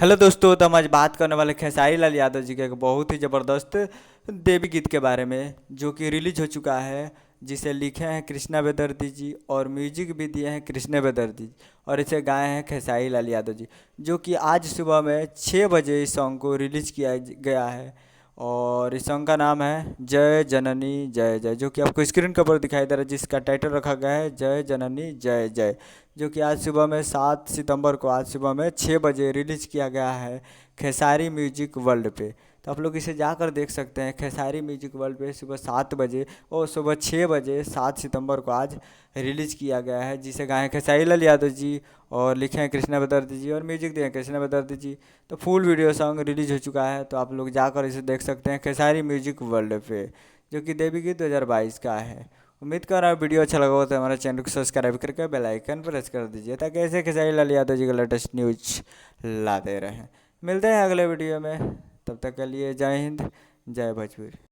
Hello दोस्तों, तो हम आज बात करने वाले खेसारी लाल यादव जी के एक बहुत ही ज़बरदस्त देवी गीत के बारे में, जो कि रिलीज हो चुका है। जिसे लिखे हैं कृष्णा बेदर्जी जी और म्यूजिक भी दिए हैं कृष्णा बेदर्जी जी, और इसे गाए हैं खेसारी लाल यादव जी। जो कि आज सुबह में 6 बजे इस सॉन्ग को रिलीज किया गया है। और इस सॉन्ग का नाम है जय जननी जय जय, जो कि आपको स्क्रीन के ऊपर दिखाई दे रहा है, जिसका टाइटल रखा गया है जय जननी जय जय। जो कि आज सुबह में 7 सितंबर को आज सुबह में 6 बजे रिलीज किया गया है खेसारी म्यूजिक वर्ल्ड पे। तो आप लोग इसे जाकर देख सकते हैं खेसारी म्यूजिक वर्ल्ड पे सुबह 7 बजे और सुबह 6 बजे 7 सितंबर को आज रिलीज किया गया है, जिसे गाए हैं खेसारी लाल यादव जी और लिखे हैं कृष्णा बेदर्जी जी और म्यूजिक दिए हैं कृष्णा बेदर्जी जी। तो फुल वीडियो सॉन्ग रिलीज हो चुका है, तो आप लोग जाकर इसे देख सकते हैं खेसारी म्यूजिक वर्ल्ड पे, जो कि देवी गीत 2022 का है। उम्मीद कर रहा हूँ वीडियो अच्छा लगा हो तो हमारे चैनल को सब्सक्राइब करके बेल आइकन प्रेस कर दीजिए, ताकि ऐसे खेसारी लाल यादव जी का लेटेस्ट न्यूज लाते रहें। मिलते हैं अगले वीडियो में, तब तक के लिए जय हिंद, जय भोजपुरी।